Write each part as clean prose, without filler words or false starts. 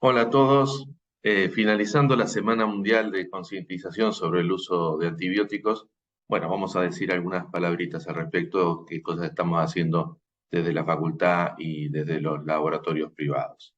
Hola a todos. Finalizando la Semana Mundial de Concientización sobre el uso de antibióticos, bueno, vamos a decir algunas palabritas al respecto, qué cosas estamos haciendo desde la facultad y desde los laboratorios privados.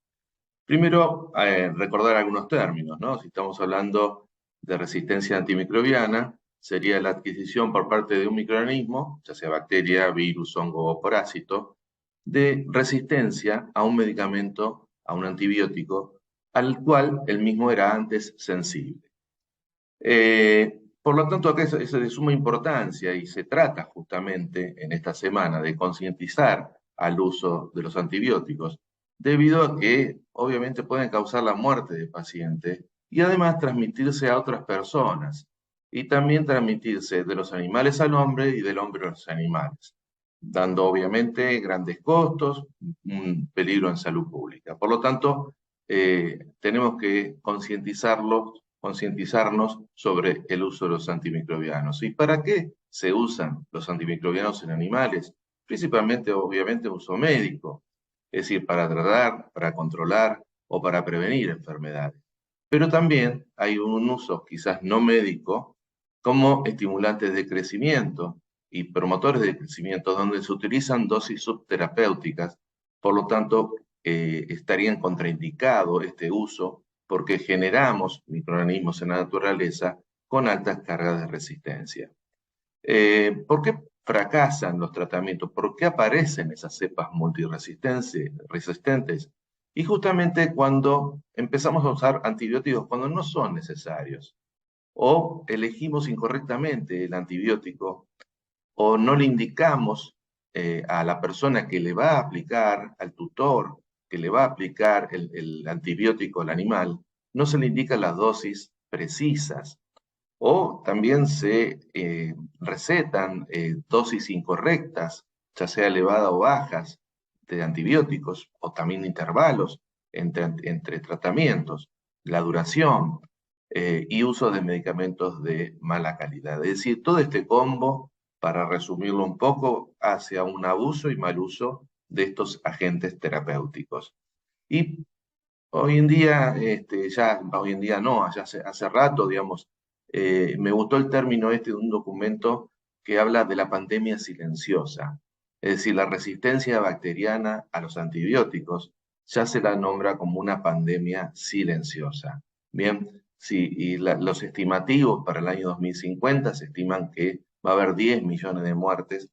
Primero, recordar algunos términos, ¿no? Si estamos hablando de resistencia antimicrobiana, sería la adquisición por parte de un microorganismo, ya sea bacteria, virus, hongo o parásito, de resistencia a un medicamento, a un antibiótico, al cual el mismo era antes sensible. Por lo tanto, acá es de suma importancia y se trata justamente en esta semana de concientizar al uso de los antibióticos, debido a que obviamente pueden causar la muerte del paciente y además transmitirse a otras personas y también transmitirse de los animales al hombre y del hombre a los animales, dando obviamente grandes costos, un peligro en salud pública. Por lo tanto, tenemos que concientizarnos sobre el uso de los antimicrobianos. ¿Y para qué se usan los antimicrobianos en animales? Principalmente, obviamente, uso médico, es decir, para tratar, para controlar o para prevenir enfermedades. Pero también hay un uso quizás no médico como estimulantes de crecimiento y promotores de crecimiento, donde se utilizan dosis subterapéuticas. Por lo tanto, estarían contraindicado este uso porque generamos microorganismos en la naturaleza con altas cargas de resistencia. ¿Por qué fracasan los tratamientos? ¿Por qué aparecen esas cepas multiresistentes? Y justamente cuando empezamos a usar antibióticos cuando no son necesarios, o elegimos incorrectamente el antibiótico, o no le indicamos a la persona que le va a aplicar, al tutor que le va a aplicar el antibiótico al animal, no se le indican las dosis precisas. O también se recetan dosis incorrectas, ya sea elevadas o bajas, de antibióticos, o también intervalos entre tratamientos, la duración y uso de medicamentos de mala calidad. Es decir, todo este combo, para resumirlo un poco, hacia un abuso y mal uso de estos agentes terapéuticos. Y hoy en día, hoy en día no, ya hace rato, digamos, me gustó el término este de un documento que habla de la pandemia silenciosa. Es decir, la resistencia bacteriana a los antibióticos ya se la nombra como una pandemia silenciosa. Bien, sí, y los estimativos para el año 2050 se estiman que va a haber 10 millones de muertes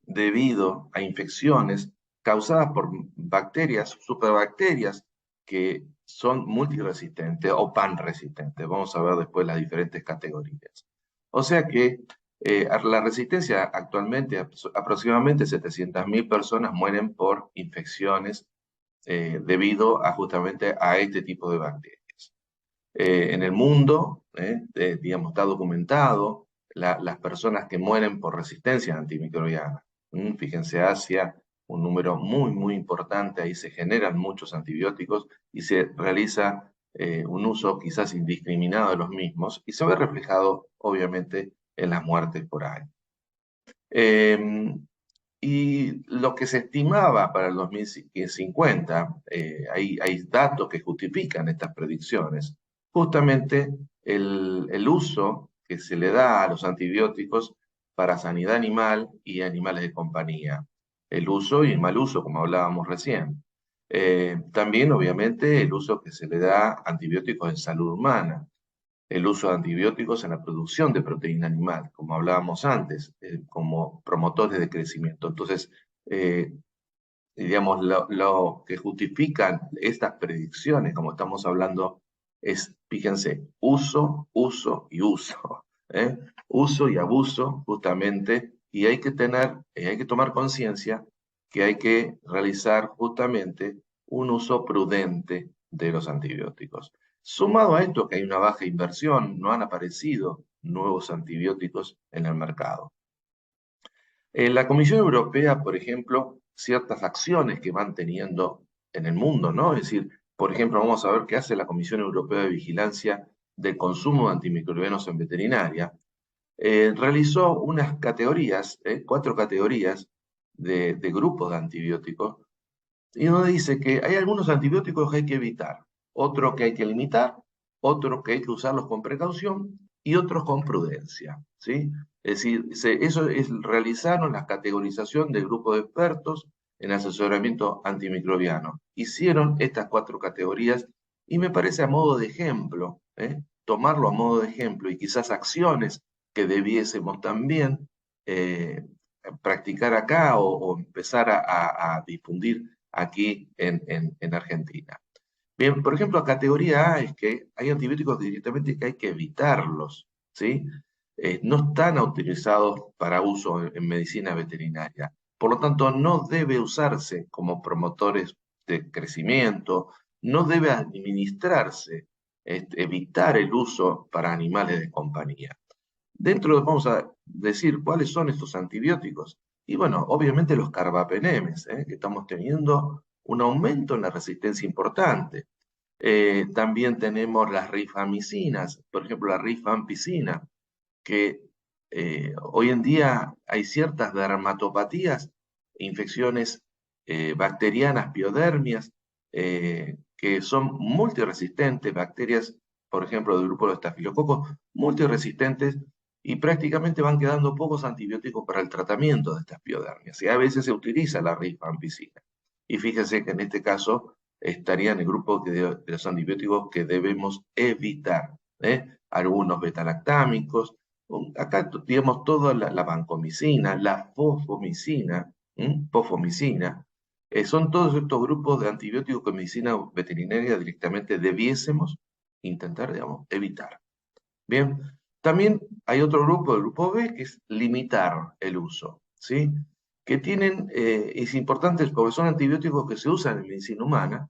debido a infecciones causadas por bacterias, superbacterias, que son multiresistentes o panresistentes. Vamos a ver después las diferentes categorías. O sea que la resistencia actualmente, aproximadamente 700.000 personas mueren por infecciones debido a justamente a este tipo de bacterias. En el mundo, digamos, está documentado las personas que mueren por resistencia antimicrobiana. Fíjense, Asia, un número muy, muy importante, ahí se generan muchos antibióticos y se realiza un uso quizás indiscriminado de los mismos y se ve reflejado, obviamente, en las muertes por año. Y lo que se estimaba para el 2050, hay datos que justifican estas predicciones. Justamente el uso que se le da a los antibióticos para sanidad animal y animales de compañía. El uso y el mal uso, como hablábamos recién. También, obviamente, el uso que se le da a antibióticos en salud humana, el uso de antibióticos en la producción de proteína animal, como hablábamos antes, como promotores de crecimiento. Entonces, eh, digamos, lo que justifican estas predicciones, como estamos hablando, es, fíjense, uso, uso y uso. ¿eh? Uso y abuso, justamente, y hay que tomar conciencia que hay que realizar justamente un uso prudente de los antibióticos. Sumado a esto que hay una baja inversión, no han aparecido nuevos antibióticos en el mercado. La Comisión Europea, por ejemplo, ciertas acciones que van teniendo en el mundo, ¿no? Es decir, por ejemplo, vamos a ver qué hace la Comisión Europea de Vigilancia del Consumo de Antimicrobianos en Veterinaria. Realizó unas categorías, 4 categorías de grupos de antibióticos, y donde dice que hay algunos antibióticos que hay que evitar. otro que hay que limitar, otros que hay que usarlos con precaución y otros con prudencia, ¿sí? Es decir, realizaron la categorización del grupo de expertos en asesoramiento antimicrobiano. Hicieron estas 4 categorías y me parece a modo de ejemplo, tomarlo a modo de ejemplo y quizás acciones que debiésemos también practicar acá o empezar a difundir aquí en Argentina. Bien, por ejemplo, la categoría A es que hay antibióticos directamente que hay que evitarlos, ¿sí? No están autorizados para uso en medicina veterinaria. Por lo tanto, no debe usarse como promotores de crecimiento, no debe administrarse, evitar el uso para animales de compañía. Vamos a decir cuáles son estos antibióticos. Y bueno, obviamente los carbapenemes, que estamos teniendo un aumento en la resistencia importante. También tenemos las rifamicinas, por ejemplo, la rifampicina, que hoy en día hay ciertas dermatopatías, infecciones bacterianas, piodermias, que son multiresistentes, bacterias, por ejemplo, del grupo de estafilococos, multiresistentes y prácticamente van quedando pocos antibióticos para el tratamiento de estas piodermias. Y a veces se utiliza la rifampicina. Y fíjense que en este caso estaría en el grupo de los antibióticos que debemos evitar. Algunos betalactámicos, acá tenemos toda la vancomicina, la fosfomicina, pofomicina, son todos estos grupos de antibióticos que en medicina veterinaria directamente debiésemos intentar, digamos, evitar. Bien, también hay otro grupo, el grupo B, que es limitar el uso, ¿sí? Que es importante porque son antibióticos que se usan en medicina humana,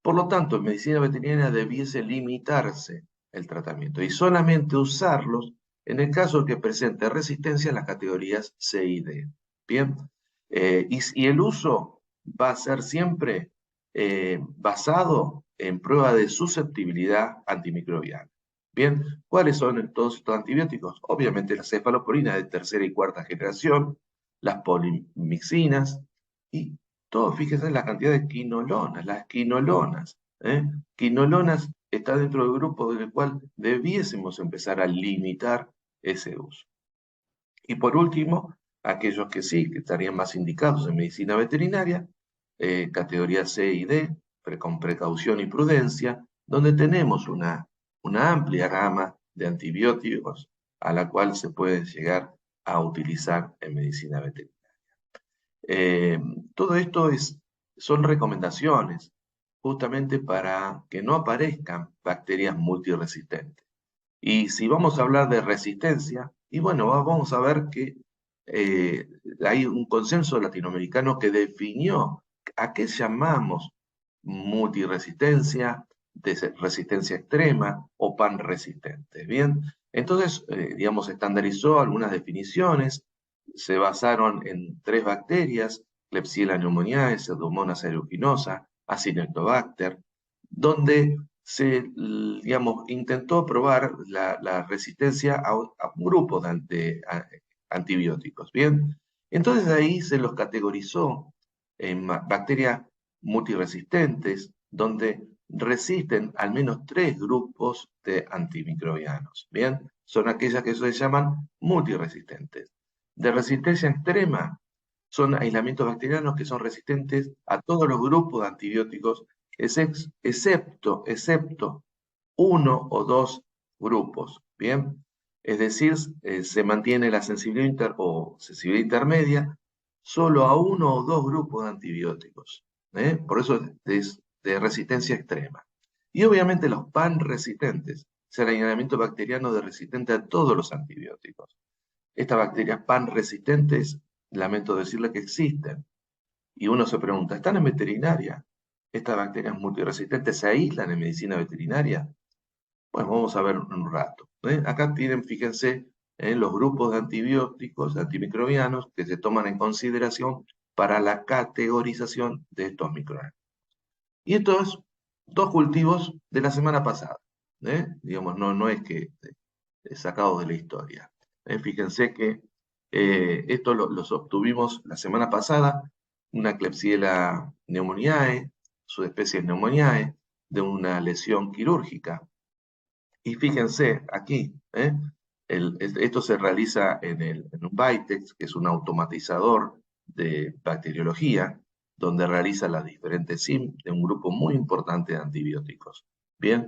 por lo tanto, en medicina veterinaria debiese limitarse el tratamiento y solamente usarlos en el caso de que presente resistencia en las categorías C y D. Bien, y el uso va a ser siempre basado en prueba de susceptibilidad antimicrobiana. Bien, ¿cuáles son todos estos antibióticos? Obviamente las cefalosporinas de tercera y cuarta generación, las polimixinas y todo, fíjense en la cantidad de quinolonas, las quinolonas. Quinolonas está dentro del grupo del cual debiésemos empezar a limitar ese uso. Y por último, aquellos que sí, que estarían más indicados en medicina veterinaria, categoría C y D, con precaución y prudencia, donde tenemos una amplia gama de antibióticos a la cual se puede llegar a utilizar en medicina veterinaria. Eh, Todo esto son recomendaciones justamente para que no aparezcan bacterias multiresistentes. Y si vamos a hablar de resistencia, y bueno, vamos a ver que hay un consenso latinoamericano que definió a qué llamamos multiresistencia, resistencia extrema o panresistente. Bien, entonces, digamos, estandarizó algunas definiciones, se basaron en 3 bacterias, Klebsiella pneumoniae, Pseudomonas aeruginosa, Acinetobacter, donde digamos, intentó probar la resistencia a un grupo de antibióticos. Bien, entonces ahí se los categorizó en bacterias multiresistentes, donde resisten al menos 3 grupos de antimicrobianos. Bien, son aquellas que se llaman multiresistentes. De resistencia extrema son aislamientos bacterianos que son resistentes a todos los grupos de antibióticos, excepto 1 o 2 grupos. Bien, es decir, se mantiene la sensibilidad sensibilidad intermedia solo a 1 o 2 grupos de antibióticos. Por eso es de resistencia extrema. Y obviamente los panresistentes, es el aislamiento bacteriano de resistente a todos los antibióticos. Estas bacterias panresistentes, lamento decirle que existen. Y uno se pregunta, ¿están en veterinaria? ¿Estas bacterias multiresistentes se aíslan en medicina veterinaria? Bueno, vamos a ver un rato. Acá tienen, fíjense, los grupos de antibióticos, antimicrobianos, que se toman en consideración para la categorización de estos microorganismos. Y estos 2 cultivos de la semana pasada. Digamos, no es que sacados de la historia. Fíjense que esto los obtuvimos la semana pasada, una Klebsiella pneumoniae, subespecie pneumoniae, de una lesión quirúrgica. Y fíjense aquí, esto se realiza en un Vitex, que es un automatizador de bacteriología, donde realiza las diferentes SIM de un grupo muy importante de antibióticos. Bien,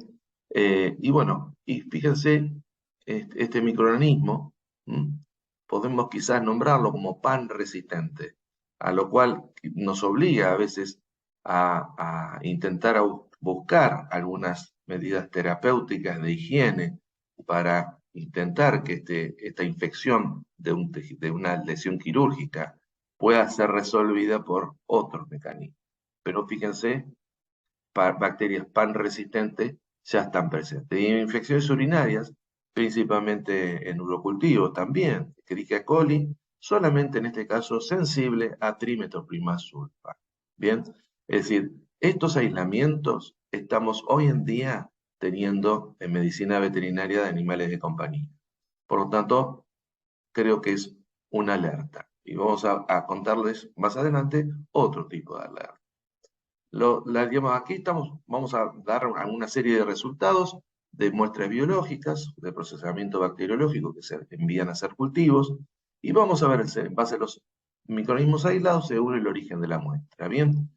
y bueno, y fíjense, este microorganismo, podemos quizás nombrarlo como pan resistente, a lo cual nos obliga a veces a intentar buscar algunas medidas terapéuticas de higiene para intentar que esta infección de una lesión quirúrgica pueda ser resolvida por otros mecanismos. Pero fíjense, bacterias pan resistentes ya están presentes. Y en infecciones urinarias, principalmente en urocultivo también, Escherichia coli, solamente en este caso sensible a trimetoprima sulfa. Bien, es decir, estos aislamientos estamos hoy en día teniendo en medicina veterinaria de animales de compañía. Por lo tanto, creo que es una alerta. Y vamos a contarles más adelante otro tipo de alerta. Digamos, aquí vamos a dar una serie de resultados de muestras biológicas, de procesamiento bacteriológico que se envían a hacer cultivos, y vamos a ver en base a los microorganismos aislados según el origen de la muestra. Bien,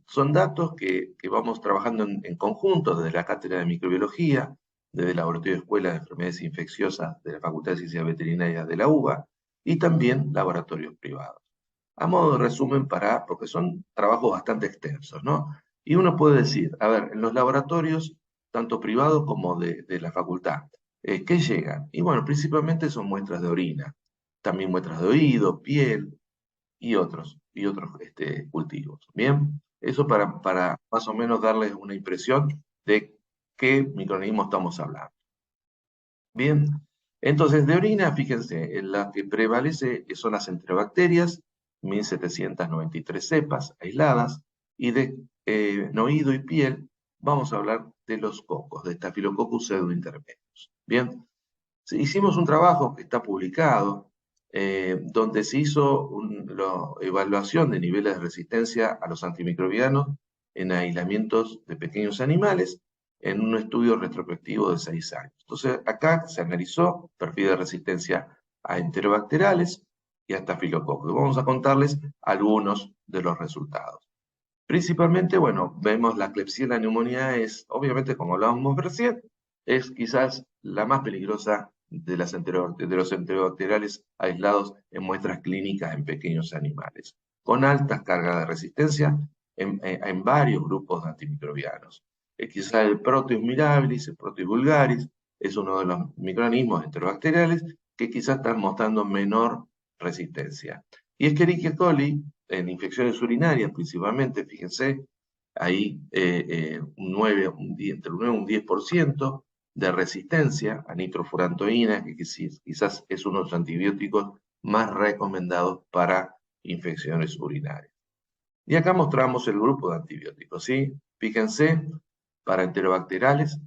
son datos que vamos trabajando en conjunto desde la Cátedra de Microbiología, desde el Laboratorio de Escuela de Enfermedades Infecciosas de la Facultad de Ciencias Veterinarias de la UBA, y también laboratorios privados. A modo de resumen, porque son trabajos bastante extensos, ¿no? Y uno puede decir, a ver, en los laboratorios, tanto privados como de la facultad, ¿qué llegan? Y bueno, principalmente son muestras de orina, también muestras de oído, piel y otros cultivos. Bien, eso para más o menos darles una impresión de qué microorganismo estamos hablando. Bien, entonces de orina, fíjense, en la que prevalece son las enterobacterias, 1793 cepas aisladas, y de oído y piel vamos a hablar de los cocos, de Staphylococcus pseudointermedios. Bien, hicimos un trabajo que está publicado, donde se hizo la evaluación de niveles de resistencia a los antimicrobianos en aislamientos de pequeños animales, en un estudio retrospectivo de 6 años. Entonces, acá se analizó perfil de resistencia a enterobacteriales y a estafilococos. Vamos a contarles algunos de los resultados. Principalmente, bueno, vemos la Klebsiella neumonía obviamente, como hablábamos recién, es quizás la más peligrosa de los enterobacteriales aislados en muestras clínicas en pequeños animales, con altas cargas de resistencia en varios grupos de antimicrobianos. Quizás el Proteus mirabilis, el Proteus vulgaris, es uno de los microorganismos enterobacteriales que quizás están mostrando menor resistencia. Y Escherichia coli, en infecciones urinarias principalmente, fíjense, ahí entre un 9 y un 10% de resistencia a nitrofurantoína, que quizás es uno de los antibióticos más recomendados para infecciones urinarias. Y acá mostramos el grupo de antibióticos, ¿sí? Fíjense, para enterobacteriales,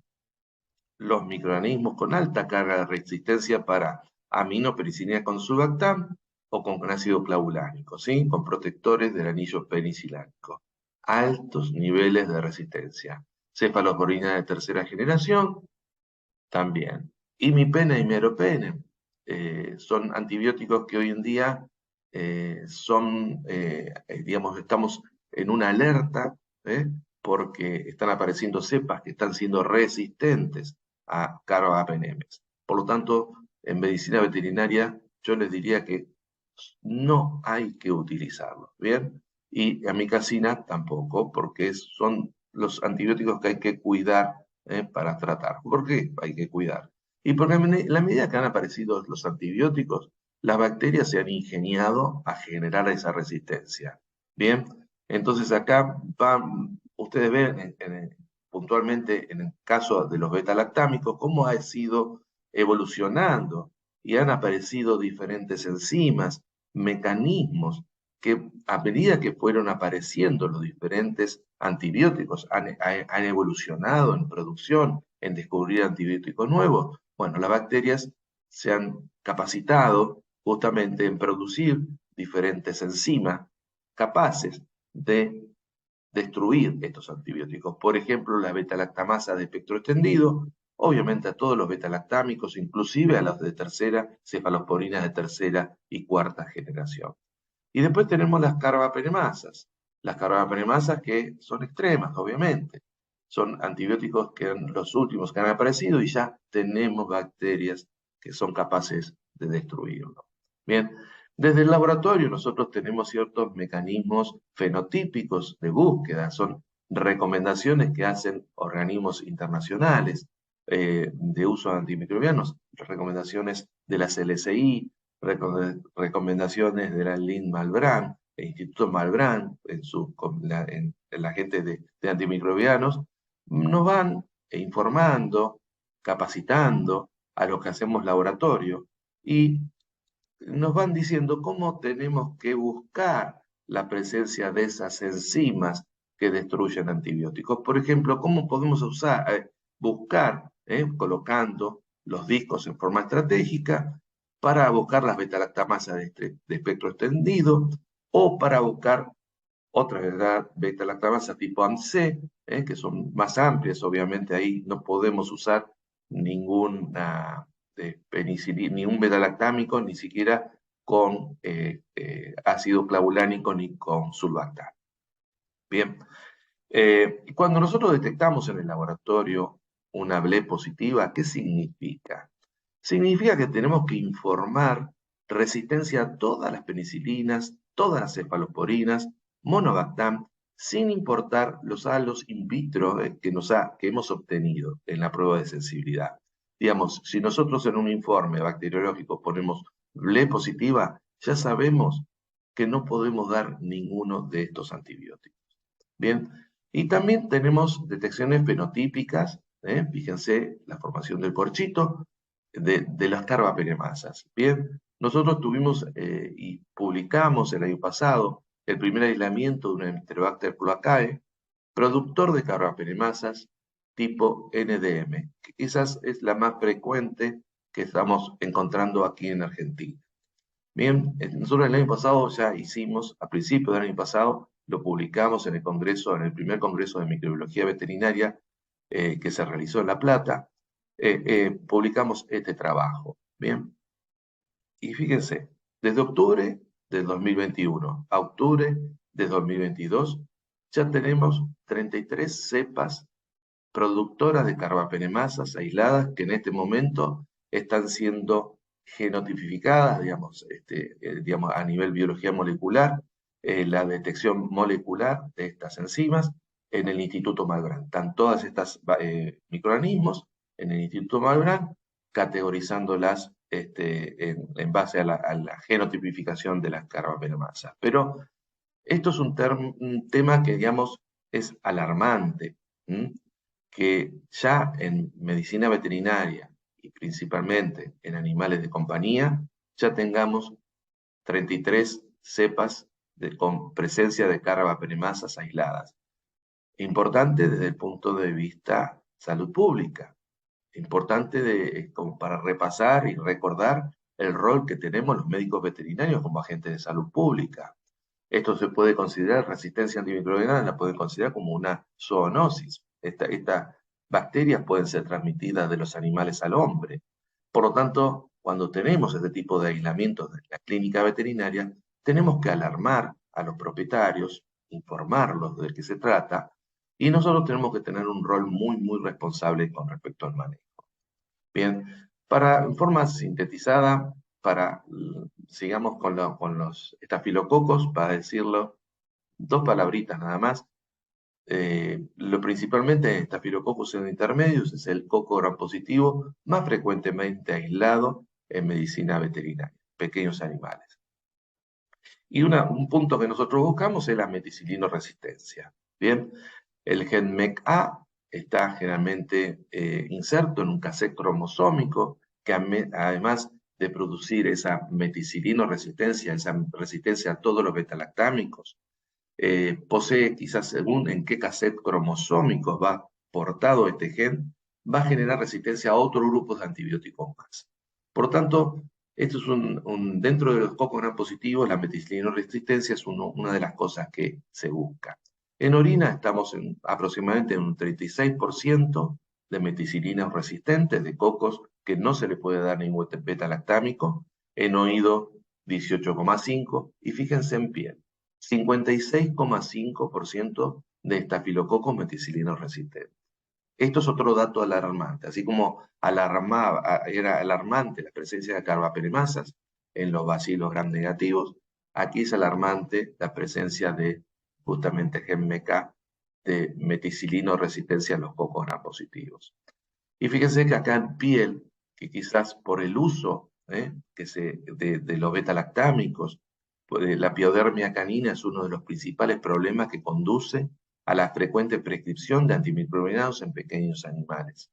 los microorganismos con alta carga de resistencia para aminopericilina con sulbactam o con ácido clavulánico, ¿sí? Con protectores del anillo penicilánico. Altos niveles de resistencia. Cefalosporina de tercera generación, también. Imipena y meropenem son antibióticos que hoy en día digamos, estamos en una alerta, porque están apareciendo cepas que están siendo resistentes a carbapenemes. Por lo tanto, en medicina veterinaria, yo les diría que no hay que utilizarlos, ¿bien? Y amicacina tampoco, porque son los antibióticos que hay que cuidar para tratar. ¿Por qué hay que cuidar? Y porque en la medida que han aparecido los antibióticos, las bacterias se han ingeniado a generar esa resistencia. Bien, entonces acá ustedes ven puntualmente en el caso de los beta-lactámicos cómo ha sido evolucionando y han aparecido diferentes enzimas, mecanismos que a medida que fueron apareciendo los diferentes antibióticos, han evolucionado en producción, en descubrir antibióticos nuevos. Bueno, las bacterias se han capacitado justamente en producir diferentes enzimas capaces de destruir estos antibióticos. Por ejemplo, la beta-lactamasa de espectro extendido, obviamente a todos los beta-lactámicos, inclusive a los de tercera, cefalosporinas de tercera y cuarta generación. Y después tenemos las carbapenemasas. Las carbapenemasas que son extremas, obviamente. Son antibióticos que son los últimos que han aparecido y ya tenemos bacterias que son capaces de destruirlo. Bien, desde el laboratorio nosotros tenemos ciertos mecanismos fenotípicos de búsqueda, son recomendaciones que hacen organismos internacionales de uso de antimicrobianos, recomendaciones de la CLSI, recomendaciones de la Lynn Malbrand, el Instituto Malbrand, en la gente de antimicrobianos, nos van informando, capacitando a los que hacemos laboratorio y nos van diciendo cómo tenemos que buscar la presencia de esas enzimas que destruyen antibióticos. Por ejemplo, cómo podemos buscar, colocando los discos en forma estratégica, para buscar las beta-lactamasas de espectro extendido o para buscar otras beta-lactamasas tipo AMC, que son más amplias. Obviamente ahí no podemos usar ninguna ni un beta-lactámico, ni siquiera con ácido clavulánico ni con sulbactam. Bien, cuando nosotros detectamos en el laboratorio una BLE positiva, ¿qué significa? Significa que tenemos que informar resistencia a todas las penicilinas, todas las cefalosporinas, monobactam, sin importar los halos in vitro que hemos obtenido en la prueba de sensibilidad. Digamos, si nosotros en un informe bacteriológico ponemos BLE positiva, ya sabemos que no podemos dar ninguno de estos antibióticos. Bien, y también tenemos detecciones fenotípicas, fíjense la formación del corchito, de las carbapenemasas. Bien, nosotros tuvimos y publicamos el año pasado el primer aislamiento de un Enterobacter cloacae, productor de carbapenemasas tipo NDM, que quizás es la más frecuente que estamos encontrando aquí en Argentina. Bien, nosotros el año pasado ya hicimos, a principios del año pasado, lo publicamos en el Congreso, en el primer Congreso de Microbiología Veterinaria que se realizó en La Plata, publicamos este trabajo. Bien, y fíjense, desde octubre del 2021 a octubre del 2022, ya tenemos 33 cepas productoras de carbapenemasas aisladas que en este momento están siendo genotipificadas, digamos, a nivel biología molecular, la detección molecular de estas enzimas en el Instituto Malbrand. Están todas estas microorganismos en el Instituto Malbrand, categorizándolas en base a la genotipificación de las carbapenemasas. Pero esto es un tema que, digamos, es alarmante, que ya en medicina veterinaria y principalmente en animales de compañía, ya tengamos 33 cepas con presencia de carbapenemasas aisladas. Importante desde el punto de vista salud pública. Importante como para repasar y recordar el rol que tenemos los médicos veterinarios como agentes de salud pública. Esto se puede considerar, resistencia antimicrobiana, la pueden considerar como una zoonosis. Estas bacterias pueden ser transmitidas de los animales al hombre. Por lo tanto, cuando tenemos este tipo de aislamientos de la clínica veterinaria, tenemos que alarmar a los propietarios, informarlos de qué se trata, y nosotros tenemos que tener un rol muy, muy responsable con respecto al manejo. Bien, en forma sintetizada, sigamos con los estafilococos, para decirlo, dos palabritas nada más. Lo principalmente estafilococos en intermedios es el coco gram positivo, más frecuentemente aislado en medicina veterinaria, pequeños animales. Y un punto que nosotros buscamos es la meticilinoresistencia. Bien, el gen MECA está generalmente inserto en un cassette cromosómico que además de producir esa meticilinoresistencia, esa resistencia a todos los betalactámicos, posee quizás según en qué cassette cromosómicos va portado este gen, va a generar resistencia a otros grupos de antibióticos más. Por tanto, esto es dentro de los cocos gram positivos, la meticilinoresistencia es una de las cosas que se busca. En orina estamos aproximadamente en un 36% de meticilinas resistentes de cocos que no se le puede dar ningún beta-lactámico. En oído 18,5%. Y fíjense en piel, 56,5% de estafilococos meticilinos resistentes. Esto es otro dato alarmante, así como era alarmante la presencia de carbapenemasas en los bacilos gram negativos, aquí es alarmante la presencia de justamente GMK de meticilino resistencia en los cocos gram positivos. Y fíjense que acá en piel, que quizás por el uso de los beta-lactámicos, pues, la piodermia canina es uno de los principales problemas que conduce a la frecuente prescripción de antimicrobianos en pequeños animales.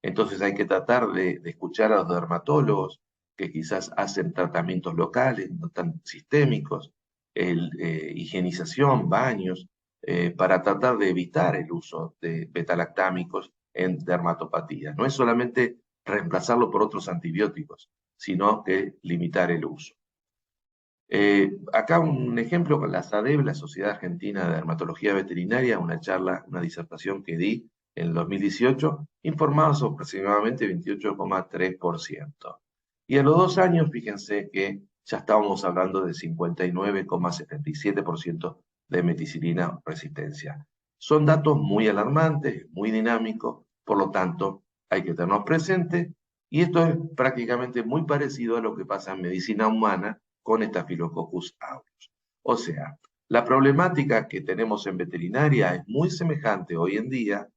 Entonces hay que tratar de escuchar a los dermatólogos que quizás hacen tratamientos locales, no tan sistémicos, higienización, baños, para tratar de evitar el uso de betalactámicos en dermatopatías. No es solamente reemplazarlo por otros antibióticos, sino que limitar el uso. Acá un ejemplo con la SADEV, la Sociedad Argentina de Dermatología Veterinaria, una charla, una disertación que di en el 2018, informaba sobre aproximadamente 28,3%. Y a los 2 años, fíjense que ya estábamos hablando de 59,77% de meticilina resistencia. Son datos muy alarmantes, muy dinámicos, por lo tanto, hay que tenernos presente, y esto es prácticamente muy parecido a lo que pasa en medicina humana con Staphylococcus aureus. O sea, la problemática que tenemos en veterinaria es muy semejante hoy en día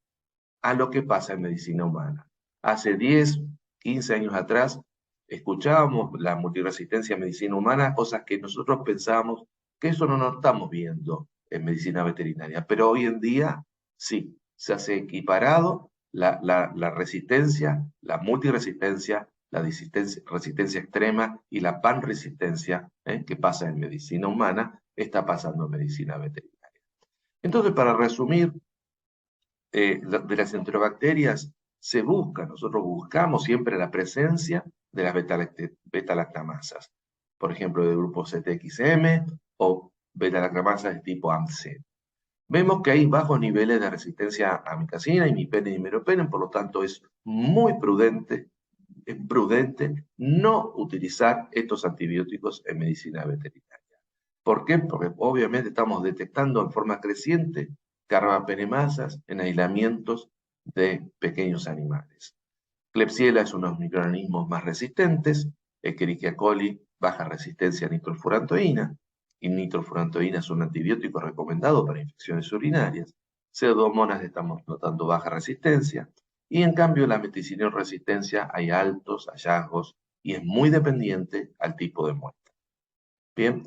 a lo que pasa en medicina humana. Hace 10, 15 años atrás, escuchábamos la multiresistencia en medicina humana, cosas que nosotros pensábamos que eso no lo estamos viendo en medicina veterinaria, pero hoy en día sí, se hace equiparado la resistencia, la multiresistencia, la resistencia extrema y la panresistencia que pasa en medicina humana, está pasando en medicina veterinaria. Entonces, para resumir, de las enterobacterias se busca, nosotros buscamos siempre la presencia de las beta-lactamasas, por ejemplo, del grupo CTXM o beta-lactamasas de tipo AMC. Vemos que hay bajos niveles de resistencia a amicacina, imipenem y meropenem, por lo tanto es prudente no utilizar estos antibióticos en medicina veterinaria. ¿Por qué? Porque obviamente estamos detectando en forma creciente carbapenemasas en aislamientos de pequeños animales. Klebsiella es uno de los microorganismos más resistentes, Escherichia coli, baja resistencia a nitrofurantoína, y nitrofurantoína es un antibiótico recomendado para infecciones urinarias. Pseudomonas estamos notando baja resistencia, y en cambio la meticilina resistencia hay altos hallazgos y es muy dependiente al tipo de muestra. Bien,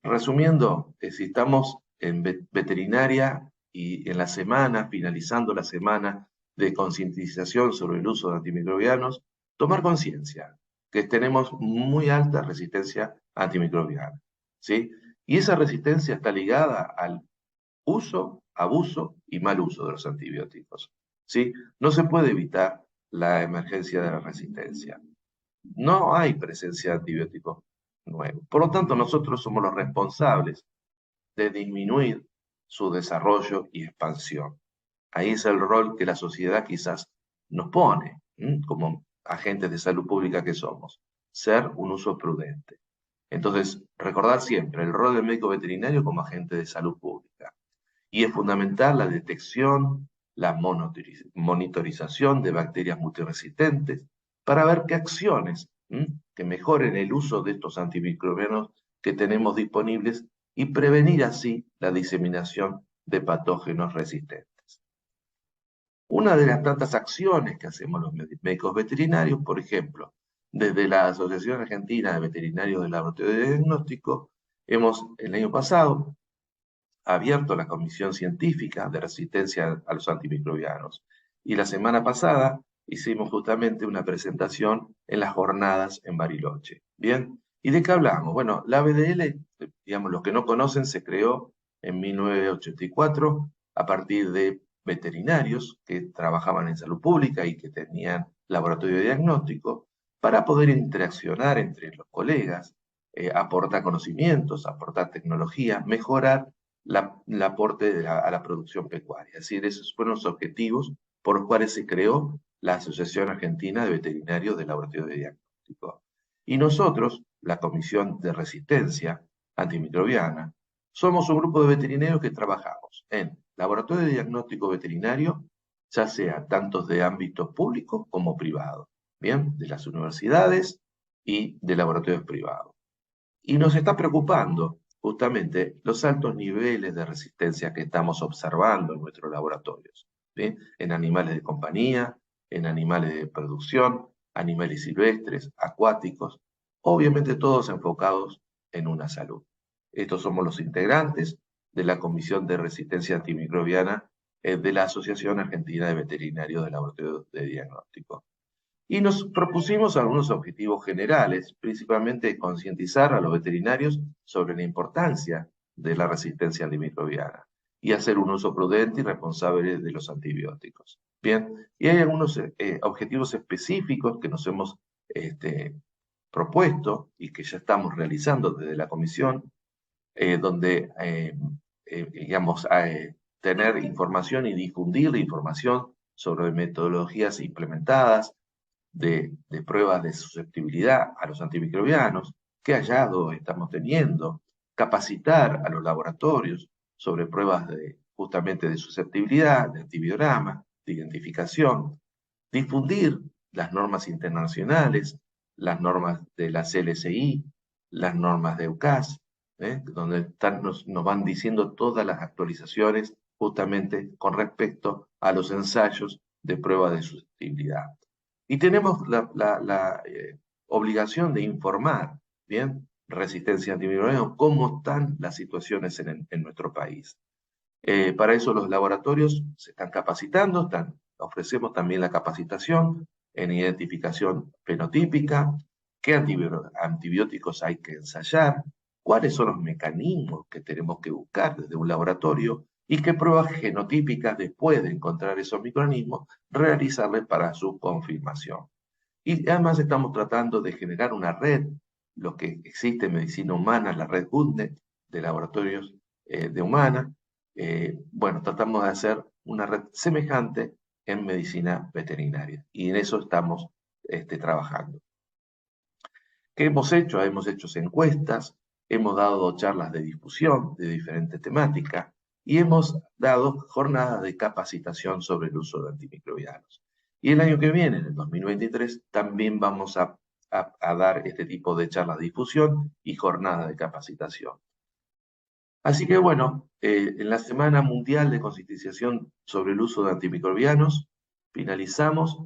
resumiendo, si estamos en veterinaria y en la semana, finalizando la semana de concientización sobre el uso de antimicrobianos, tomar conciencia que tenemos muy alta resistencia antimicrobiana, ¿sí? Y esa resistencia está ligada al uso, abuso y mal uso de los antibióticos, ¿sí? No se puede evitar la emergencia de la resistencia. No hay presencia de antibióticos nuevos. Por lo tanto, nosotros somos los responsables de disminuir su desarrollo y expansión. Ahí es el rol que la sociedad quizás nos pone, como agentes de salud pública que somos, ser un uso prudente. Entonces, recordar siempre el rol del médico veterinario como agente de salud pública. Y es fundamental la detección, la monitorización de bacterias multiresistentes para ver qué acciones que mejoren el uso de estos antimicrobianos que tenemos disponibles y prevenir así la diseminación de patógenos resistentes. Una de las tantas acciones que hacemos los médicos veterinarios, por ejemplo, desde la Asociación Argentina de Veterinarios del Laboratorio de Diagnóstico, hemos el año pasado abierto la Comisión Científica de Resistencia a los Antimicrobianos. Y la semana pasada hicimos justamente una presentación en las jornadas en Bariloche. ¿Bien? ¿Y de qué hablamos? Bueno, la BDL, digamos, los que no conocen, se creó en 1984 a partir de veterinarios que trabajaban en salud pública y que tenían laboratorio de diagnóstico para poder interaccionar entre los colegas, aportar conocimientos, aportar tecnología, mejorar el aporte a la producción pecuaria. Es decir, esos fueron los objetivos por los cuales se creó la Asociación Argentina de Veterinarios de Laboratorio de Diagnóstico. Y nosotros, la Comisión de Resistencia Antimicrobiana, somos un grupo de veterinarios que trabajamos en laboratorio de diagnóstico veterinario, ya sea tanto de ámbito público como privado, ¿bien? De las universidades y de laboratorios privados. Y nos está preocupando justamente los altos niveles de resistencia que estamos observando en nuestros laboratorios, ¿sí? En animales de compañía, en animales de producción, animales silvestres, acuáticos, obviamente todos enfocados en una salud. Estos somos los integrantes de la Comisión de Resistencia Antimicrobiana de la Asociación Argentina de Veterinarios de Laboratorio de Diagnóstico. Y nos propusimos algunos objetivos generales, principalmente concientizar a los veterinarios sobre la importancia de la resistencia antimicrobiana y hacer un uso prudente y responsable de los antibióticos. Bien, y hay algunos objetivos específicos que nos hemos propuesto y que ya estamos realizando desde la comisión, donde, digamos, tener información y difundir la información sobre metodologías implementadas, de pruebas de susceptibilidad a los antimicrobianos, qué hallazgos estamos teniendo, capacitar a los laboratorios sobre pruebas justamente de susceptibilidad, de antibiograma, de identificación, difundir las normas internacionales, las normas de la CLSI, las normas de EUCAS, donde nos van diciendo todas las actualizaciones justamente con respecto a los ensayos de prueba de susceptibilidad. Y tenemos la obligación de informar, ¿bien? Resistencia antimicrobiana, cómo están las situaciones en nuestro país. Para eso los laboratorios se están capacitando, ofrecemos también la capacitación en identificación fenotípica, qué antibióticos hay que ensayar, cuáles son los mecanismos que tenemos que buscar desde un laboratorio y qué pruebas genotípicas después de encontrar esos microorganismos realizarles para su confirmación. Y además estamos tratando de generar una red, lo que existe en medicina humana, la red UNDE de laboratorios de humana. Bueno, tratamos de hacer una red semejante en medicina veterinaria y en eso estamos trabajando. ¿Qué hemos hecho? Hemos hecho encuestas, hemos dado charlas de difusión de diferentes temáticas y hemos dado jornadas de capacitación sobre el uso de antimicrobianos. Y el año que viene, en el 2023, también vamos a dar este tipo de charlas de difusión y jornadas de capacitación. Así que bueno, en la Semana Mundial de Concientización sobre el uso de antimicrobianos, finalizamos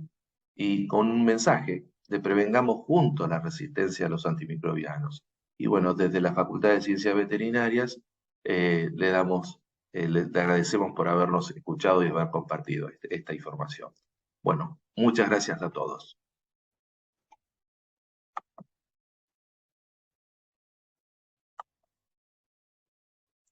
y con un mensaje de prevengamos juntos la resistencia a los antimicrobianos. Y bueno, desde la Facultad de Ciencias Veterinarias le agradecemos por habernos escuchado y haber compartido esta información. Bueno, muchas gracias a todos.